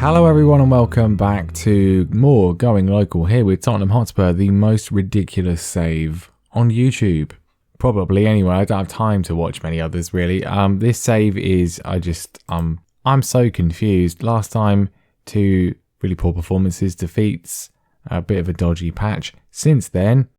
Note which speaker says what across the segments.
Speaker 1: Hello everyone and welcome back to more Going Local here with Tottenham Hotspur, the most ridiculous save on YouTube. Probably anyway, I don't have time to watch many others really. This save is, I'm so confused. Last time, 2 really poor performances, defeats, a bit of a dodgy patch. Since then,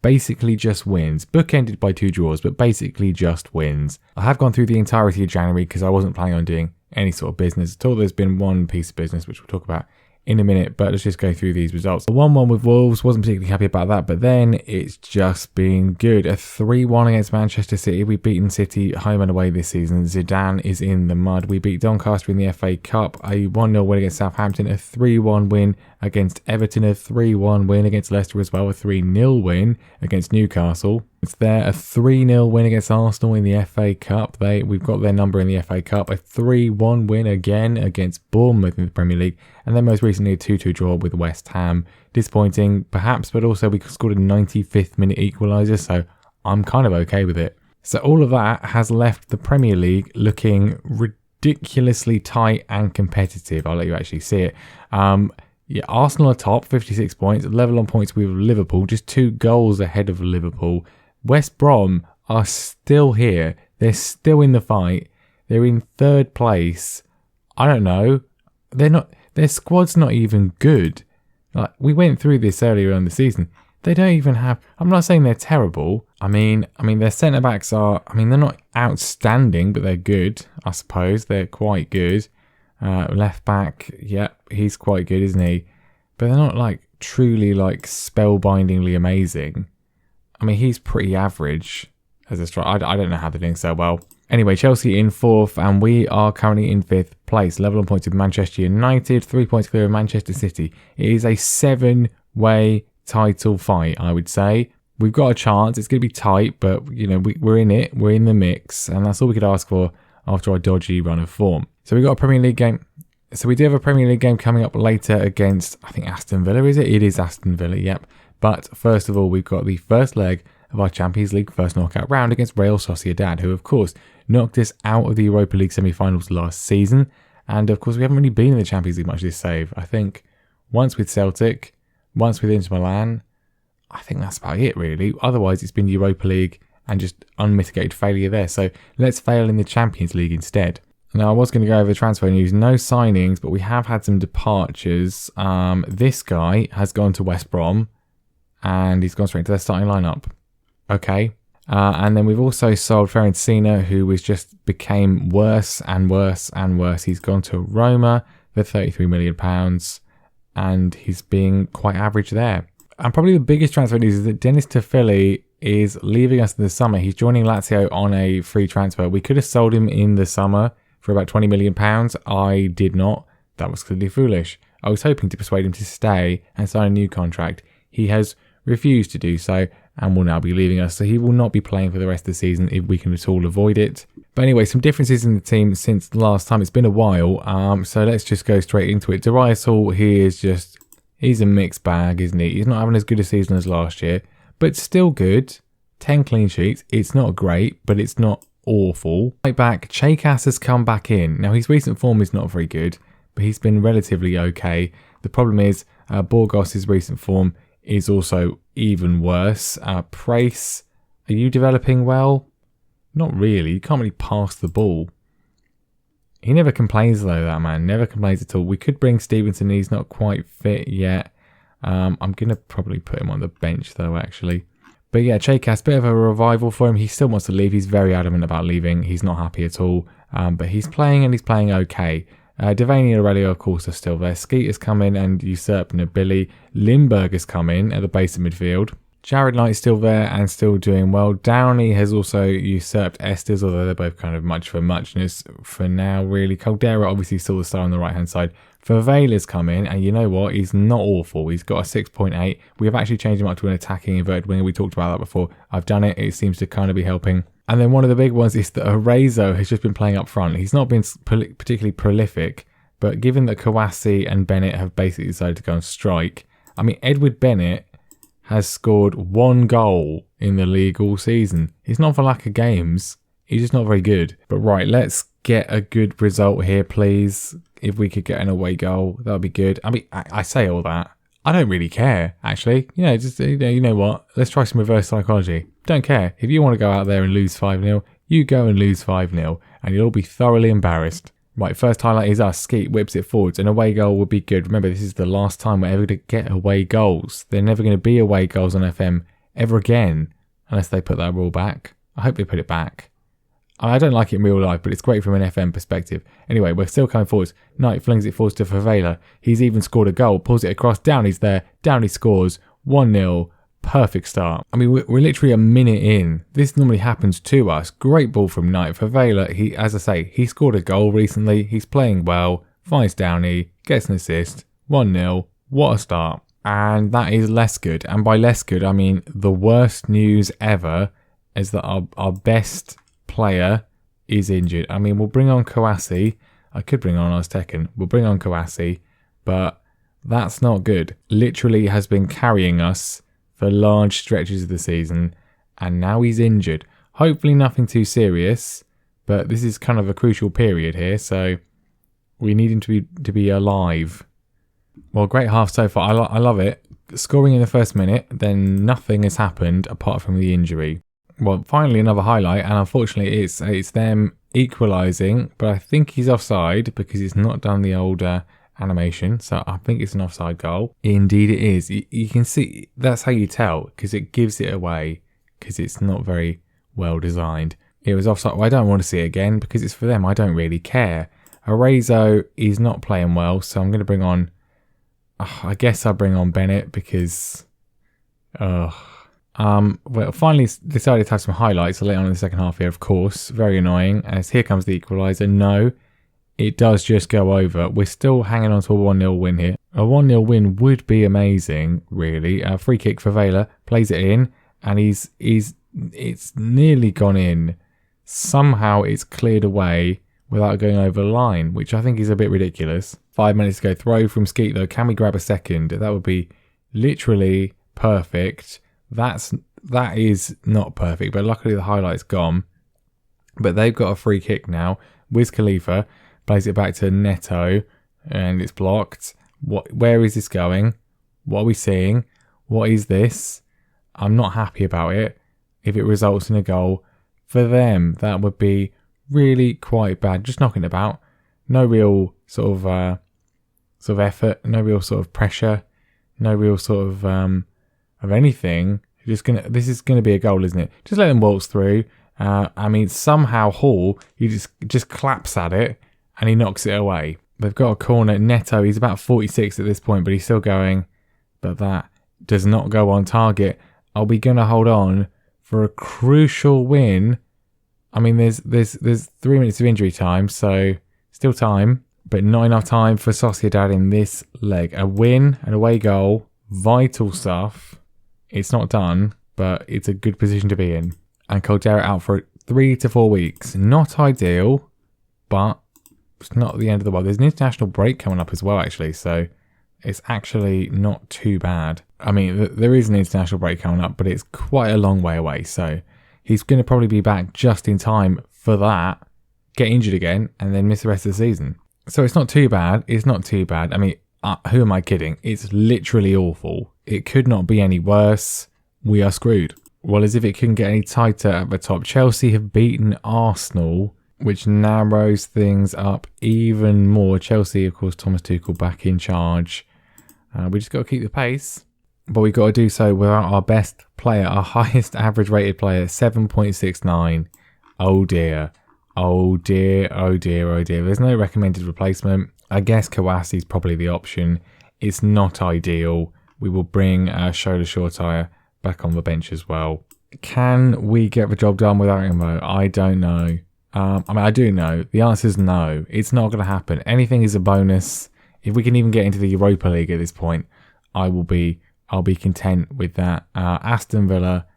Speaker 1: basically just wins. Bookended by 2 draws, but basically just wins. I have gone through the entirety of January because I wasn't planning on doing any sort of business at all. There's been one piece of business which we'll talk about in a minute, but let's just go through these results. The 1-1 with Wolves, wasn't particularly happy about that, but then it's just been good. A 3-1 against Manchester City. We've beaten City home and away this season. Zidane is in the mud. We beat Doncaster in the FA Cup. A 1-0 win against Southampton. A 3-1 win against Everton. A 3-1 win against Leicester as well. A 3-0 win against Newcastle. It's there. A 3-0 win against Arsenal in the FA Cup. We've got their number in the FA Cup. A 3-1 win again against Bournemouth in the Premier League. And then most recently a 2-2 draw with West Ham. Disappointing perhaps, but also we scored a 95th minute equaliser, so I'm kind of okay with it. So all of that has left the Premier League looking ridiculously tight and competitive. I'll let you actually see it. Arsenal are top, 56 points, level on points with Liverpool, just 2 goals ahead of Liverpool. West Brom are still here. They're still in the fight. They're in 3rd place. I don't know. Their squad's not even good. Like, we went through this earlier in the season. They don't even have... I'm not saying they're terrible. I mean, their centre-backs are... they're not outstanding, but they're good, I suppose. They're quite good. Left-back, yeah, he's quite good, isn't he? But they're not, truly, spellbindingly amazing. He's pretty average as a striker. I don't know how they're doing so well. Anyway, Chelsea in 4th, and we are currently in 5th place. Level on points with Manchester United, 3 points clear of Manchester City. It is a 7-way title fight, I would say. We've got a chance. It's going to be tight, but, we're in it. We're in the mix, and that's all we could ask for after our dodgy run of form. So we've got a Premier League game. So we do have a Premier League game coming up later against, I think, Aston Villa, is it? It is Aston Villa, yep. But first of all, we've got the first leg of our Champions League first knockout round against Real Sociedad, who, of course, knocked us out of the Europa League semi-finals last season. And, of course, we haven't really been in the Champions League much this save. I think once with Celtic, once with Inter Milan. I think that's about it, really. Otherwise, it's been Europa League and just unmitigated failure there. So let's fail in the Champions League instead. Now, I was going to go over transfer news. No signings, but we have had some departures. This guy has gone to West Brom, and he's gone straight into their starting lineup. Okay. And then we've also sold Fiorentina, who became worse and worse and worse. He's gone to Roma for £33 million, and he's being quite average there. And probably the biggest transfer news is that Dennis Tafili is leaving us in the summer. He's joining Lazio on a free transfer. We could have sold him in the summer for about £20 million. I did not. That was clearly foolish. I was hoping to persuade him to stay and sign a new contract. He has refused to do so and will now be leaving us, so he will not be playing for the rest of the season if we can at all avoid it. But anyway, some differences in the team since last time. It's been a while, so let's just go straight into it. Darius Hall, he's a mixed bag, isn't he? He's not having as good a season as last year, but still good. 10 clean sheets. It's not great, but it's not awful. Right back, Chakas has come back in. Now, his recent form is not very good, but he's been relatively okay. The problem is Borgos' recent form is also even worse. Price, are you developing well? Not really. You can't really pass the ball. He never complains though, that man. Never complains at all. We could bring Stevenson. He's not quite fit yet. I'm going to probably put him on the bench though, actually. But yeah, Chakas, bit of a revival for him. He still wants to leave. He's very adamant about leaving. He's not happy at all. But he's playing and he's playing okay. Devaney and Aurelio, of course, are still there. Skeet has come in and usurped Nabili. Lindbergh has come in at the base of midfield. Jared Knight's still there and still doing well. Downey has also usurped Estes, although they're both kind of much for muchness for now, really. Caldera obviously still the star on the right-hand side. Favela's come in, and you know what? He's not awful. He's got a 6.8. We have actually changed him up to an attacking inverted winger. We talked about that before. I've done it. It seems to kind of be helping. And then one of the big ones is that Arezzo has just been playing up front. He's not been particularly prolific, but given that Kawasi and Bennett have basically decided to go on strike, Edward Bennett has scored 1 goal in the league all season. It's not for lack of games. He's just not very good. But right, let's get a good result here, please. If we could get an away goal, that would be good. I mean, I say all that. I don't really care, actually. Just you know what? Let's try some reverse psychology. Don't care. If you want to go out there and lose 5-0, you go and lose 5-0, and you'll all be thoroughly embarrassed. Right, first highlight is us. Skeet whips it forwards. An away goal would be good. Remember, this is the last time we're ever going to get away goals. They're never going to be away goals on FM ever again, unless they put that rule back. I hope they put it back. I don't like it in real life, but it's great from an FM perspective. Anyway, we're still coming forwards. Knight flings it forwards to Favela. He's even scored a goal. Pulls it across. Downey's there. Downey scores. 1-0. Perfect start. I mean, we're literally a minute in. This normally happens to us. Great ball from Knight. Favela, as I say, he scored a goal recently. He's playing well. Finds Downey. Gets an assist. 1-0. What a start. And that is less good. And by less good, I mean the worst news ever is that our best player is injured. I mean, we'll bring on Kouassi. I could bring on Oztekin. We'll bring on Kouassi, but that's not good. Literally has been carrying us for large stretches of the season, and now he's injured. Hopefully nothing too serious, but this is kind of a crucial period here, so we need him to be alive. Well, great half so far. I love it. Scoring in the first minute, then nothing has happened apart from the injury. Well, finally another highlight, and unfortunately it's them equalising, but I think he's offside because he's not done the old animation, so I think it's an offside goal. Indeed it is. You can see, that's how you tell, because it gives it away, because it's not very well designed. It was offside. Well, I don't want to see it again, because it's for them. I don't really care. Arezzo is not playing well, so I'm going to bring on, I guess I'll bring on Bennett, because... well, finally decided to have some highlights later on in the second half here, of course. Very annoying, as here comes the equaliser. No, it does just go over. We're still hanging on to a 1-0 win here. A 1-0 win would be amazing, really. A free kick for Vela, plays it in, and it's nearly gone in. Somehow it's cleared away without going over the line, which I think is a bit ridiculous. 5 minutes to go. Throw from Skeet, though. Can we grab a second? That would be literally perfect. That is not perfect, but luckily the highlight's gone. But they've got a free kick now. Wiz Khalifa plays it back to Neto, and it's blocked. Where is this going? What are we seeing? What is this? I'm not happy about it. If it results in a goal for them, that would be really quite bad. Just knocking it about. No real sort of effort. No real sort of pressure. No real sort of anything. This is gonna be a goal, isn't it? Just let them waltz through. I mean, somehow Hall, he just claps at it and he knocks it away. They've got a corner. Neto, he's about 46 at this point, but he's still going. But that does not go on target. Are we gonna hold on for a crucial win? I mean, there's 3 minutes of injury time, so still time, but not enough time for Sociedad in this leg. A win, an away goal, vital stuff. It's not done, but it's a good position to be in. And Caldera out for 3 to 4 weeks. Not ideal, but it's not the end of the world. There's an international break coming up as well, actually, so it's actually not too bad. I mean, there is an international break coming up, but it's quite a long way away, so he's going to probably be back just in time for that, get injured again, and then miss the rest of the season. So it's not too bad. It's not too bad. I mean, who am I kidding? It's literally awful. It could not be any worse. We are screwed. Well, as if it couldn't get any tighter at the top. Chelsea have beaten Arsenal, which narrows things up even more. Chelsea, of course, Thomas Tuchel back in charge. We just got to keep the pace. But we've got to do so without our best player, our highest average rated player, 7.69. Oh dear. Oh dear, oh dear, oh dear. There's no recommended replacement. I guess Kouassi is probably the option. It's not ideal. We will bring Shola Shortire back on the bench as well. Can we get the job done without him though? I don't know. I mean, I do know. The answer is no. It's not going to happen. Anything is a bonus. If we can even get into the Europa League at this point, I'll be content with that. Aston Villa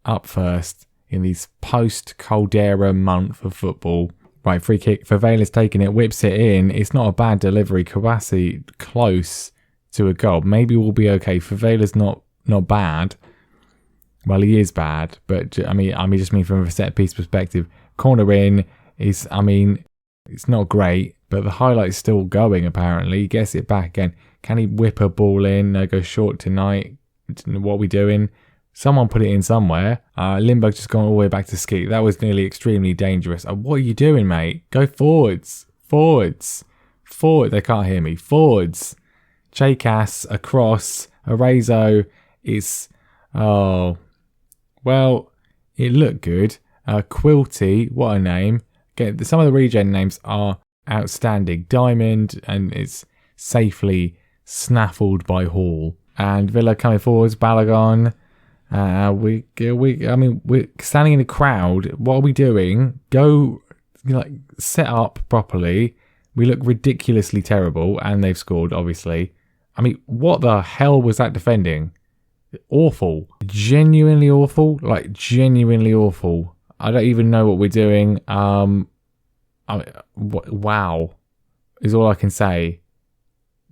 Speaker 1: up first in this post-Caldera month of football. Right, free kick. Favela's taking it, whips it in. It's not a bad delivery. Kouassi close to a goal. Maybe we'll be okay. Favela's not bad. Well, he is bad, but I mean, just mean from a set piece perspective. Corner in is, I mean, It's not great, but the highlight's still going apparently. He gets it back again. Can he whip a ball in? No, go short tonight. What are we doing? Someone put it in somewhere. Lindbergh just gone all the way back to Skeet. That was nearly extremely dangerous. What are you doing, mate? Go forwards. Forwards. Forward. They can't hear me. Forwards. Chakas across. Arezo is... Oh. Well, it looked good. Quilty. What a name. Some of the regen names are outstanding. Diamond, and it's safely snaffled by Hall. And Villa coming forwards. Balogun. We're standing in a crowd. What are we doing? Go, set up properly. We look ridiculously terrible, and they've scored, obviously. I mean, what the hell was that defending? Awful. Genuinely awful. Genuinely awful. I don't even know what we're doing. Wow, is all I can say.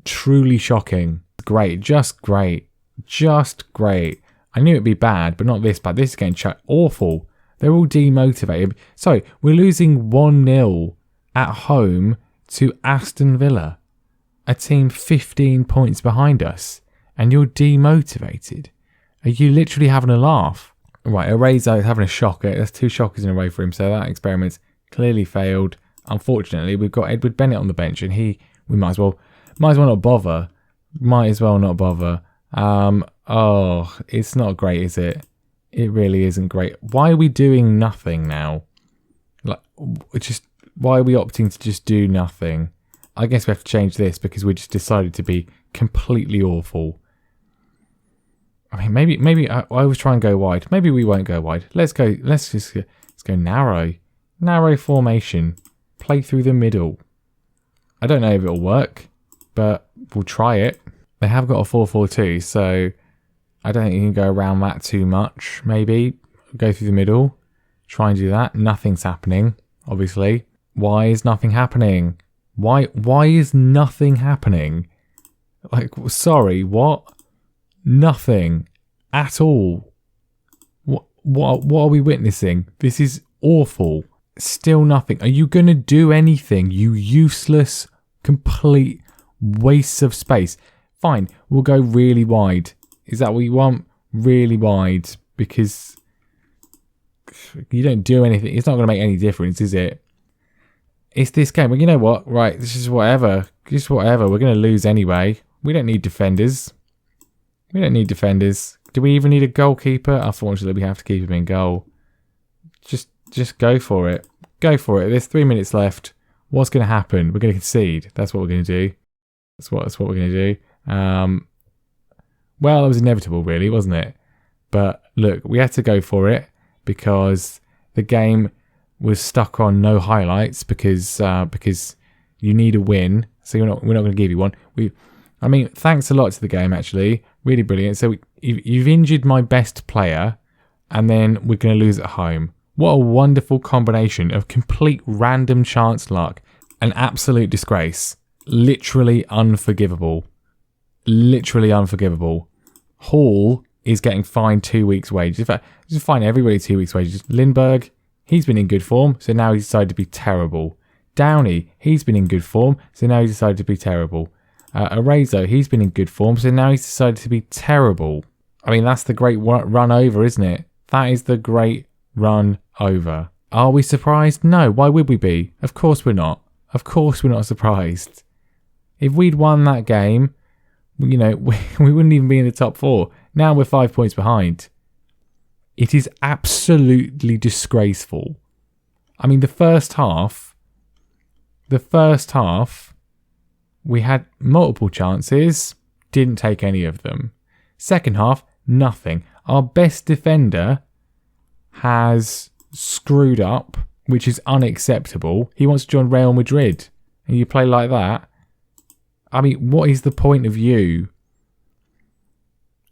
Speaker 1: Truly shocking. Great. Just great. Just great. I knew it'd be bad, but not this bad. This is getting awful. They're all demotivated. So, we're losing 1-0 at home to Aston Villa, a team 15 points behind us, and you're demotivated. Are you literally having a laugh? Right, Arezo is having a shocker. That's 2 shockers in a row for him, so that experiment's clearly failed. Unfortunately, we've got Edward Bennett on the bench, and we might as well not bother. Might as well not bother. Oh, it's not great, is it? It really isn't great. Why are we doing nothing now? Why are we opting to just do nothing? I guess we have to change this because we just decided to be completely awful. I mean, maybe I was trying to go wide. Maybe we won't go wide. Let's go narrow. Narrow formation. Play through the middle. I don't know if it'll work, but we'll try it. They have got a 4-4-2, so I don't think you can go around that too much. Maybe go through the middle. Try and do that. Nothing's happening, obviously. Why is nothing happening? Why is nothing happening? Sorry, what? Nothing at all. What are we witnessing? This is awful. Still nothing. Are you going to do anything, you useless, complete waste of space? Fine, we'll go really wide. Is that what you want? Really wide, because you don't do anything. It's not going to make any difference, is it? It's this game. Well, you know what? Right, this is whatever. Just whatever. We're going to lose anyway. We don't need defenders. We don't need defenders. Do we even need a goalkeeper? Unfortunately, we have to keep him in goal. Just go for it. Go for it. There's 3 minutes left. What's going to happen? We're going to concede. That's what we're going to do. That's what we're going to do. Well, it was inevitable, really, wasn't it? But look, we had to go for it because the game was stuck on no highlights because you need a win. So we're not going to give you one. Thanks a lot to the game, actually. Really brilliant. So you've injured my best player, and then we're going to lose at home. What a wonderful combination of complete random chance luck. An absolute disgrace. Literally unforgivable. Literally unforgivable. Hall is getting fined 2 weeks' wages. In fact, just fine everybody 2 weeks' wages. Lindbergh, he's been in good form, so now he's decided to be terrible. Downey, he's been in good form, so now he's decided to be terrible. Arezo, he's been in good form, so now he's decided to be terrible. I mean, that's the great run over, isn't it? That is the great run over. Are we surprised? No. Why would we be? Of course we're not. Of course we're not surprised. If we'd won that game, we wouldn't even be in the top 4. Now we're 5 points behind. It is absolutely disgraceful. I mean, the first half, we had multiple chances, didn't take any of them. Second half, nothing. Our best defender has screwed up, which is unacceptable. He wants to join Real Madrid, and you play like that. I mean, what is the point of you?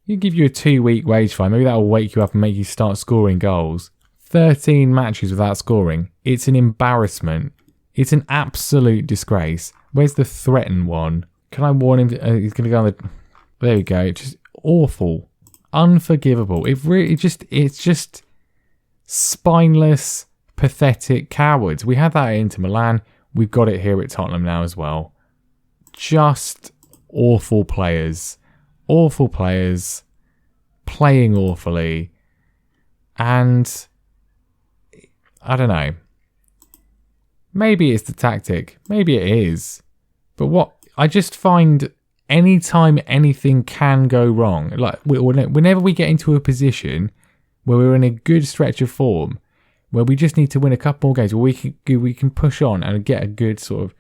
Speaker 1: You give you a 2-week wage fine. Maybe that will wake you up and make you start scoring goals. 13 matches without scoring. It's an embarrassment. It's an absolute disgrace. Where's the threatened one? Can I warn him? He's going to go on the... There we go. Just awful. Unforgivable. It's just spineless, pathetic cowards. We had that at Inter Milan. we've got it here at Tottenham now as well. Just awful players. Awful players. Playing awfully. And I don't know. Maybe it's the tactic. Maybe it is. But what I just find anytime anything can go wrong, like whenever we get into a position where we're in a good stretch of form, where we just need to win a couple more games, where we can push on and get a good sort of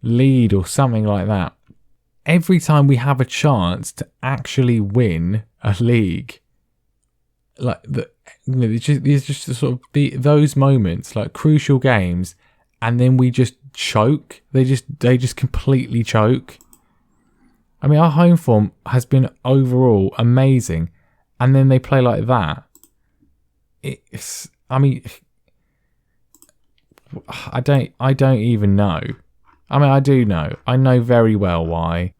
Speaker 1: lead or something like that. Every time we have a chance to actually win a league, like it's just sort of those moments, like crucial games, and then we just choke. They just completely choke. I mean, our home form has been overall amazing, and then they play like that. I mean, I don't even know. I mean, I do know. I know very well why.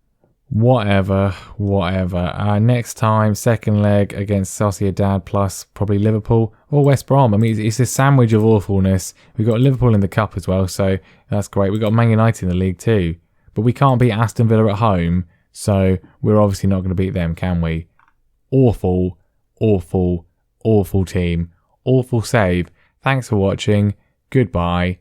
Speaker 1: Whatever. Next time, second leg against Sociedad plus probably Liverpool or West Brom. I mean, it's a sandwich of awfulness. We've got Liverpool in the cup as well, so that's great. We've got Man United in the league too. But we can't beat Aston Villa at home, so we're obviously not going to beat them, can we? Awful team. Awful save. Thanks for watching. Goodbye.